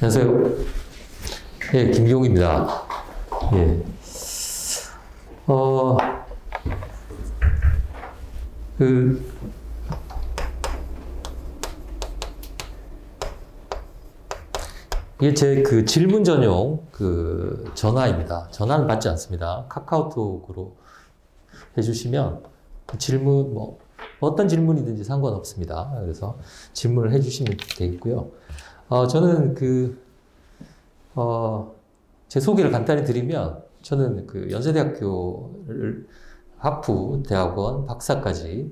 안녕하세요. 예, 김기용입니다. 예. 이게 제 질문 전용 전화입니다. 전화는 받지 않습니다. 카카오톡으로 해주시면 질문, 어떤 질문이든지 상관없습니다. 그래서 질문을 해주시면 되겠고요. 저는 제 소개를 간단히 드리면, 저는 연세대학교를 학부, 대학원, 박사까지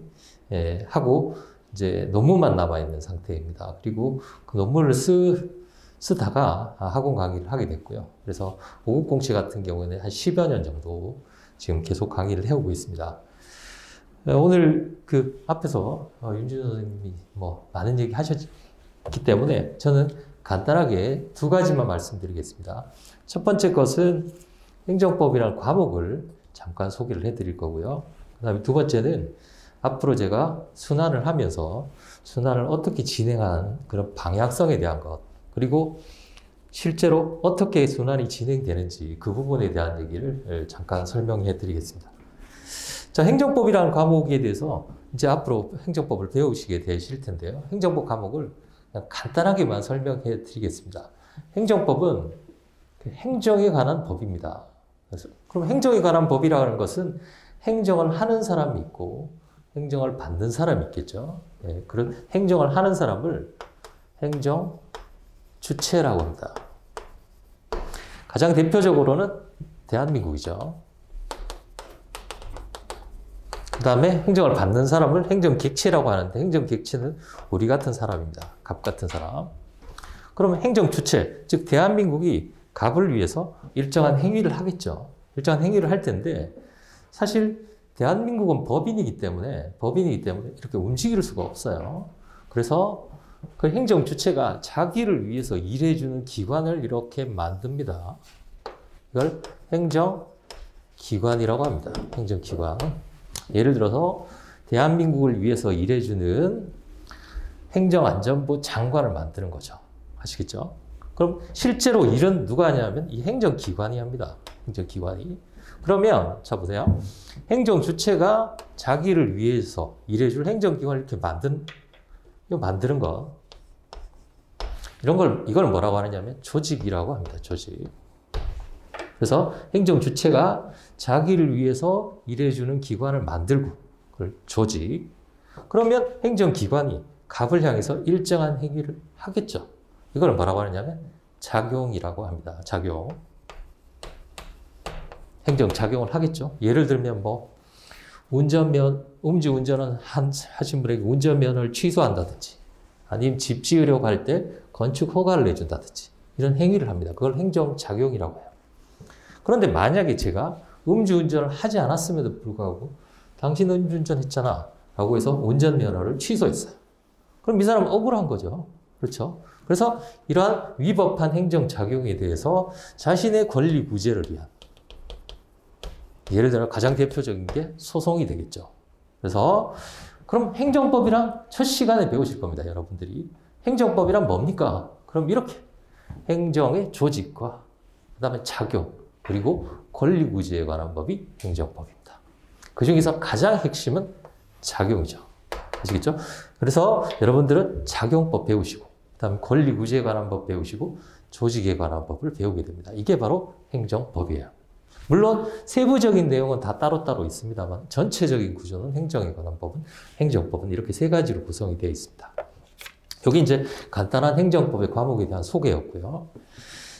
하고, 이제 논문만 남아있는 상태입니다. 그리고 그 논문을 쓰다가 학원 강의를 하게 됐고요. 그래서 오국공채 같은 경우에는 한 10여 년 정도 지금 계속 강의를 해오고 있습니다. 오늘 앞에서 윤준호 선생님이 많은 얘기 하셨기 때문에 저는 간단하게 두 가지만 말씀드리겠습니다. 첫 번째 것은 행정법이라는 과목을 잠깐 소개를 해드릴 거고요. 그 다음에 두 번째는 앞으로 제가 순환을 하면서 순환을 어떻게 진행하는 그런 방향성에 대한 것, 그리고 실제로 어떻게 순환이 진행되는지 그 부분에 대한 얘기를 잠깐 설명해 드리겠습니다. 자, 행정법이라는 과목에 대해서 이제 앞으로 행정법을 배우시게 되실 텐데요. 행정법 과목을 그냥 간단하게만 설명해 드리겠습니다. 행정법은 행정에 관한 법입니다. 그럼 행정에 관한 법이라는 것은 행정을 하는 사람이 있고 행정을 받는 사람이 있겠죠. 그런 행정을 하는 사람을 행정 주체라고 합니다. 가장 대표적으로는 대한민국이죠. 그 다음에 행정을 받는 사람을 행정객체라고 하는데, 행정객체는 우리 같은 사람입니다. 갑 같은 사람. 그러면 행정주체, 즉 대한민국이 갑을 위해서 일정한 행위를 하겠죠. 일정한 행위를 할 텐데, 사실 대한민국은 법인이기 때문에 이렇게 움직일 수가 없어요. 그래서 그 행정주체가 자기를 위해서 일해주는 기관을 이렇게 만듭니다. 이걸 행정기관이라고 합니다. 행정기관. 예를 들어서 대한민국을 위해서 일해주는 행정안전부 장관을 만드는 거죠. 아시겠죠? 그럼 실제로 일은 누가 하냐면 이 행정기관이 합니다. 행정기관이. 그러면 자 보세요. 행정주체가 자기를 위해서 일해줄 행정기관을 이렇게 만드는 거. 이걸 뭐라고 하느냐면 조직이라고 합니다. 조직. 그래서 행정주체가 자기를 위해서 일해주는 기관을 만들고, 그걸 조직. 그러면 행정기관이 갑을 향해서 일정한 행위를 하겠죠. 이걸 뭐라고 하느냐면 작용이라고 합니다. 작용. 행정작용을 하겠죠. 예를 들면 음주운전을 하신 분에게 운전면허를 취소한다든지, 아니면 집 지으려고 할 때 건축 허가를 내준다든지, 이런 행위를 합니다. 그걸 행정작용이라고 해요. 그런데 만약에 제가 음주운전을 하지 않았음에도 불구하고 당신 음주운전 했잖아 라고 해서 운전면허를 취소했어요. 그럼 이 사람은 억울한 거죠. 그렇죠? 그래서 이러한 위법한 행정작용에 대해서 자신의 권리 구제를 위한, 예를 들어 가장 대표적인 게 소송이 되겠죠. 그래서 그럼 행정법이랑 첫 시간에 배우실 겁니다. 여러분들이. 행정법이란 뭡니까? 그럼 이렇게 행정의 조직과 그 다음에 작용, 그리고 권리구제에 관한 법이 행정법입니다. 그 중에서 가장 핵심은 작용이죠. 아시겠죠? 그래서 여러분들은 작용법 배우시고, 그 다음에 권리구제에 관한 법 배우시고, 조직에 관한 법을 배우게 됩니다. 이게 바로 행정법이에요. 물론 세부적인 내용은 다 따로따로 있습니다만 전체적인 구조는 행정에 관한 법은, 행정법은 이렇게 세 가지로 구성이 되어 있습니다. 여기 이제 간단한 행정법의 과목에 대한 소개였고요.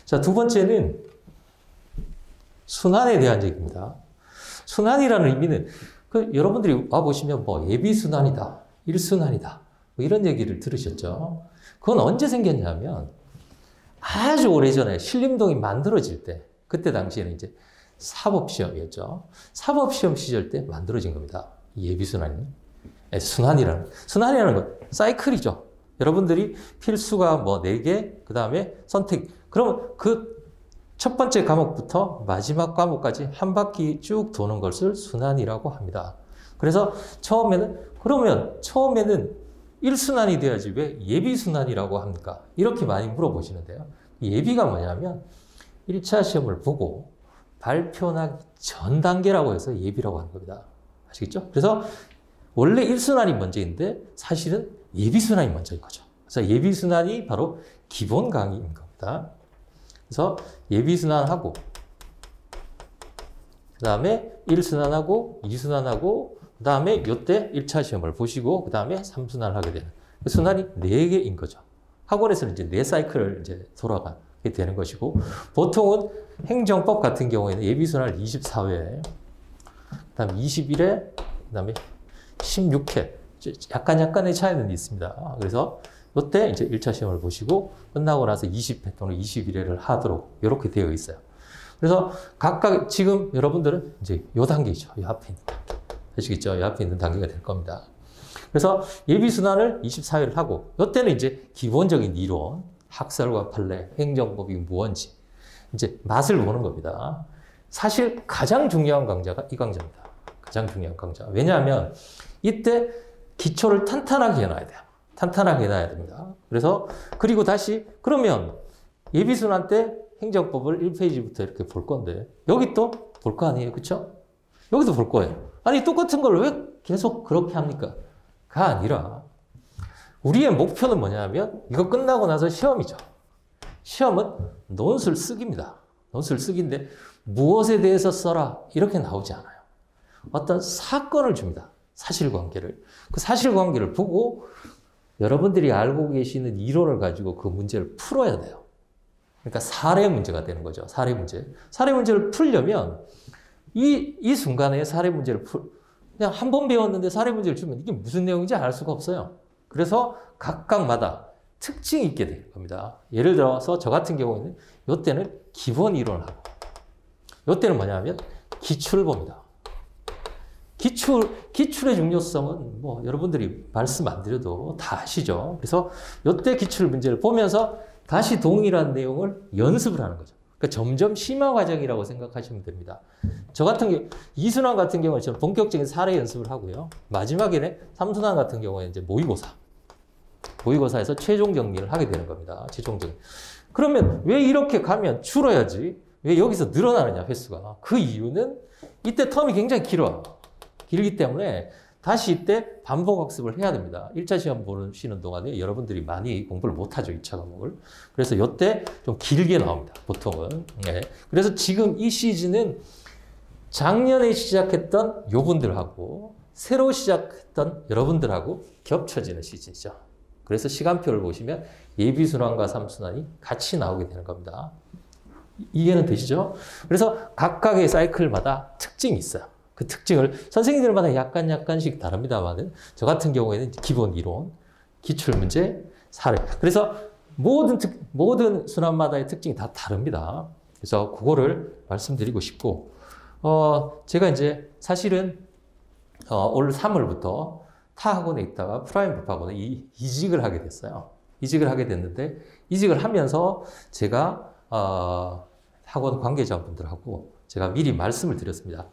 자, 두 번째는 순환에 대한 얘기입니다. 순환이라는 의미는 여러분들이 와보시면 예비순환이다, 일순환이다, 이런 얘기를 들으셨죠. 그건 언제 생겼냐면 아주 오래전에 신림동이 만들어질 때, 그때 당시에는 이제 사법시험이었죠. 사법시험 시절 때 만들어진 겁니다. 예비순환이. 순환이라는 건 사이클이죠. 여러분들이 필수가 4개, 그 다음에 선택. 그러면 첫 번째 과목부터 마지막 과목까지 한 바퀴 쭉 도는 것을 순환이라고 합니다. 그래서 처음에는 1순환이 돼야지 왜 예비순환이라고 합니까? 이렇게 많이 물어보시는데요. 예비가 뭐냐면 1차 시험을 보고 발표하기 전 단계라고 해서 예비라고 하는 겁니다. 아시겠죠? 그래서 원래 1순환이 먼저인데 사실은 예비순환이 먼저인 거죠. 그래서 예비순환이 바로 기본 강의인 겁니다. 그래서 예비순환하고 그 다음에 1순환하고 2순환하고 그 다음에 이때 1차 시험을 보시고 그 다음에 3순환을 하게 되는 순환이 4개인 거죠. 학원에서는 이제 4사이클을 이제 돌아가게 되는 것이고 보통은 행정법 같은 경우에는 예비순환을 24회 그 다음에 21회 그 다음에 16회 약간의 차이는 있습니다. 그래서 이때 이제 1차 시험을 보시고 끝나고 나서 20회 또는 21회를 하도록 이렇게 되어 있어요. 그래서 각각 지금 여러분들은 이제 요 단계죠. 요 앞에 있는 단계. 아시겠죠? 요 앞에 있는 단계가 될 겁니다. 그래서 예비순환을 24회를 하고 이때는 이제 기본적인 이론, 학설과 판례, 행정법이 무언지 이제 맛을 보는 겁니다. 사실 가장 중요한 강좌가 이 강좌입니다. 가장 중요한 강좌. 왜냐하면 이때 기초를 탄탄하게 해놔야 돼요. 탄탄하게 해놔야 됩니다. 그래서 그리고 다시 그러면 예비순환 때 행정법을 1페이지부터 이렇게 볼 건데 여기 또 볼 거 아니에요. 그렇죠? 여기도 볼 거예요. 아니 똑같은 걸 왜 계속 그렇게 합니까? 가 아니라 우리의 목표는 뭐냐면 이거 끝나고 나서 시험이죠. 시험은 논술 쓰기입니다. 논술 쓰기인데 무엇에 대해서 써라 이렇게 나오지 않아요. 어떤 사건을 줍니다. 사실관계를. 그 사실관계를 보고 여러분들이 알고 계시는 이론을 가지고 그 문제를 풀어야 돼요. 그러니까 사례 문제가 되는 거죠. 사례 문제. 사례 문제를 풀려면 이 순간에 사례 문제를 그냥 한 번 배웠는데 사례 문제를 주면 이게 무슨 내용인지 알 수가 없어요. 그래서 각각마다 특징이 있게 되는 겁니다. 예를 들어서 저 같은 경우에는 이때는 기본 이론을 하고 이때는 뭐냐면 기출을 봅니다. 기출의 중요성은 뭐 여러분들이 말씀 안 드려도 다 아시죠. 그래서 이때 기출 문제를 보면서 다시 동일한 내용을 연습을 하는 거죠. 그러니까 점점 심화 과정이라고 생각하시면 됩니다. 저 같은 경우 2순환 같은 경우는 저는 본격적인 사례 연습을 하고요. 마지막에는 3순환 같은 경우에 이제 모의고사에서 최종 정리를 하게 되는 겁니다. 최종 정리. 그러면 왜 이렇게 가면 줄어야지? 왜 여기서 늘어나느냐 횟수가? 그 이유는 이때 텀이 굉장히 길기 때문에 다시 이때 반복 학습을 해야 됩니다. 1차 시험 보시는 동안에 여러분들이 많이 공부를 못하죠. 2차 과목을. 그래서 이때 좀 길게 나옵니다. 보통은. 네. 그래서 지금 이 시즌은 작년에 시작했던 요분들하고 새로 시작했던 여러분들하고 겹쳐지는 시즌이죠. 그래서 시간표를 보시면 예비순환과 3순환이 같이 나오게 되는 겁니다. 이해는 되시죠? 그래서 각각의 사이클마다 특징이 있어요. 그 특징을 선생님들마다 약간씩 다릅니다만은 저 같은 경우에는 기본 이론, 기출 문제, 사례. 그래서 모든 순환마다의 특징이 다 다릅니다. 그래서 그거를 말씀드리고 싶고, 제가 이제 사실은 올 3월부터 타 학원에 있다가 프라임 법학원에 이직을 하게 됐어요. 이직을 하게 됐는데 이직을 하면서 제가 학원 관계자분들하고 제가 미리 말씀을 드렸습니다.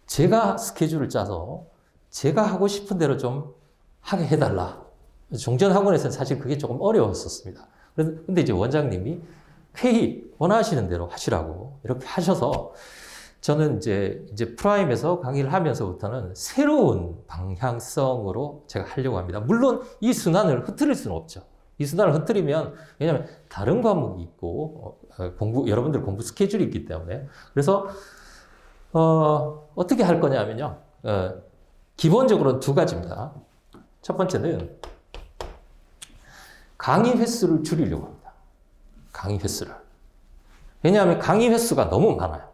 제가 스케줄을 짜서 제가 하고 싶은 대로 좀 하게 해달라. 종전 학원에서는 사실 그게 조금 어려웠었습니다. 근데 이제 원장님이 회의 원하시는 대로 하시라고 이렇게 하셔서 저는 이제 프라임에서 강의를 하면서부터는 새로운 방향성으로 제가 하려고 합니다. 물론 이 순환을 흐트릴 수는 없죠. 이 순환을 흐트리면 왜냐하면 다른 과목이 있고 여러분들 공부 스케줄이 있기 때문에 그래서 어떻게 할 거냐면요. 기본적으로는 2가지입니다. 첫 번째는 강의 횟수를 줄이려고 합니다. 강의 횟수를. 왜냐하면 강의 횟수가 너무 많아요.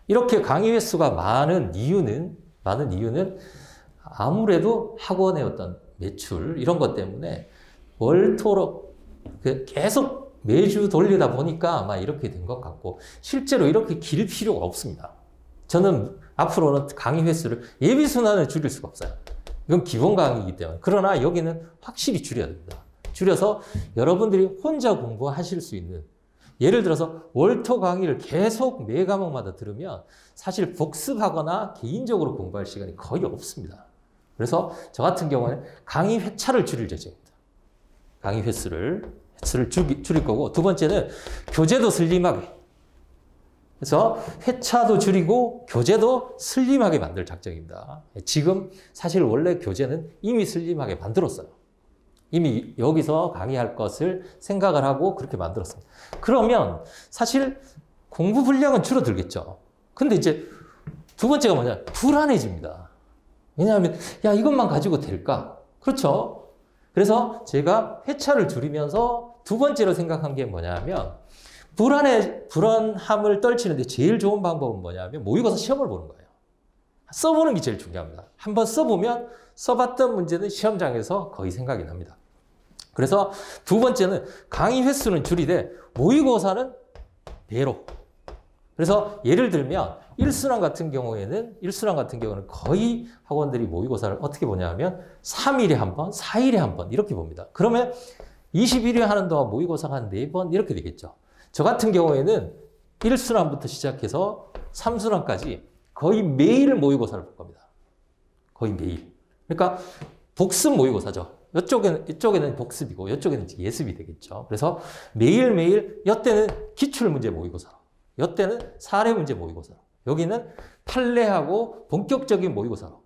이렇게 강의 횟수가 많은 이유는 아무래도 학원의 어떤 매출, 이런 것 때문에 월토록 계속 매주 돌리다 보니까 아마 이렇게 된 것 같고, 실제로 이렇게 길 필요가 없습니다. 저는 앞으로는 강의 횟수를 예비순환을 줄일 수가 없어요. 이건 기본 강의이기 때문에. 그러나 여기는 확실히 줄여야 됩니다. 줄여서 여러분들이 혼자 공부하실 수 있는, 예를 들어서 월토 강의를 계속 매 과목마다 들으면 사실 복습하거나 개인적으로 공부할 시간이 거의 없습니다. 그래서 저 같은 경우는 강의 회차를 줄일 예정입니다. 강의 횟수를 횟수를 줄일 거고, 두 번째는 교재도 슬림하게. 그래서 회차도 줄이고 교재도 슬림하게 만들 작정입니다. 지금 사실 원래 교재는 이미 슬림하게 만들었어요. 이미 여기서 강의할 것을 생각을 하고 그렇게 만들었습니다. 그러면 사실 공부 분량은 줄어들겠죠. 근데 이제 두 번째가 뭐냐? 불안해집니다. 왜냐하면 야, 이것만 가지고 될까? 그렇죠? 그래서 제가 회차를 줄이면서 두 번째로 생각한 게 뭐냐면, 불안함을 떨치는데 제일 좋은 방법은 뭐냐면 모의고사 시험을 보는 거예요. 써보는 게 제일 중요합니다. 한번 써보면 써봤던 문제는 시험장에서 거의 생각이 납니다. 그래서 두 번째는 강의 횟수는 줄이되 모의고사는 배로. 그래서 예를 들면 일순환 같은 경우에는 거의 학원들이 모의고사를 어떻게 보냐면 3일에 한 번, 4일에 한 번 이렇게 봅니다. 그러면 21회 하는 동안 모의고사가 한 4번 이렇게 되겠죠. 저 같은 경우에는 1순환부터 시작해서 3순환까지 거의 매일 모의고사를 볼 겁니다. 거의 매일. 그러니까 복습 모의고사죠. 이쪽에는 복습이고 이쪽에는 예습이 되겠죠. 그래서 매일매일 이때는 기출문제 모의고사, 이때는 사례 문제 모의고사, 여기는 판례하고 본격적인 모의고사로.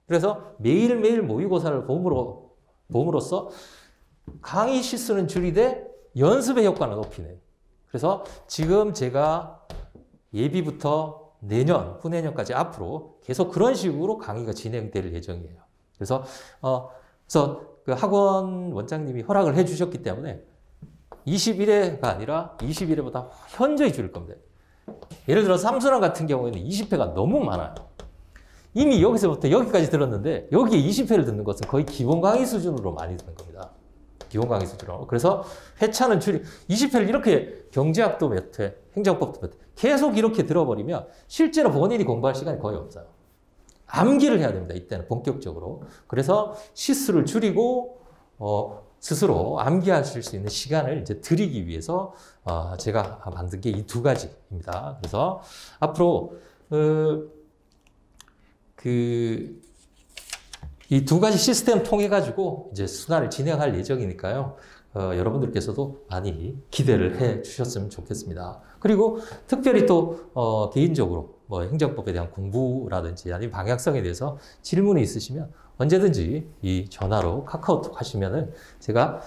그래서 매일매일 모의고사를 봄으로써 강의 시수는 줄이되 연습의 효과는 높이는. 그래서 지금 제가 예비부터 내년, 후내년까지 앞으로 계속 그런 식으로 강의가 진행될 예정이에요. 그래서 그 학원 원장님이 허락을 해 주셨기 때문에 21회가 아니라 21회보다 현저히 줄일 겁니다. 예를 들어 삼순환 같은 경우에는 20회가 너무 많아요. 이미 여기서부터 여기까지 들었는데 여기에 20회를 듣는 것은 거의 기본 강의 수준으로 많이 듣는 겁니다. 기본 강의 수준으로. 그래서 회차는 20회를 이렇게 경제학도 몇 회, 행정법도 몇 회, 계속 이렇게 들어버리면 실제로 본인이 공부할 시간이 거의 없어요. 암기를 해야 됩니다. 이때는 본격적으로. 그래서 시수를 줄이고 스스로 암기하실 수 있는 시간을 이제 드리기 위해서 제가 만든 게 이 두 가지입니다. 그래서 앞으로 이 두 가지 시스템 통해 가지고 이제 순환을 진행할 예정이니까요. 여러분들께서도 많이 기대를 해 주셨으면 좋겠습니다. 그리고 특별히 또 개인적으로 뭐 행정법에 대한 공부라든지 아니면 방향성에 대해서 질문이 있으시면 언제든지 이 전화로 카카오톡 하시면은 제가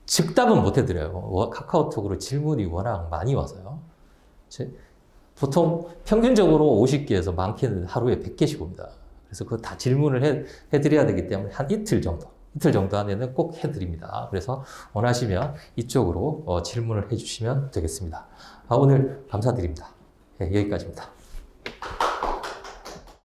즉답은 못 해드려요. 카카오톡으로 질문이 워낙 많이 와서요. 보통 평균적으로 50개에서 많게는 하루에 100개씩 옵니다. 그래서 그거 다 질문을 해드려야 되기 때문에 한 이틀 정도 안에는 꼭 해드립니다. 그래서 원하시면 이쪽으로 질문을 해주시면 되겠습니다. 오늘 감사드립니다. 네, 여기까지입니다.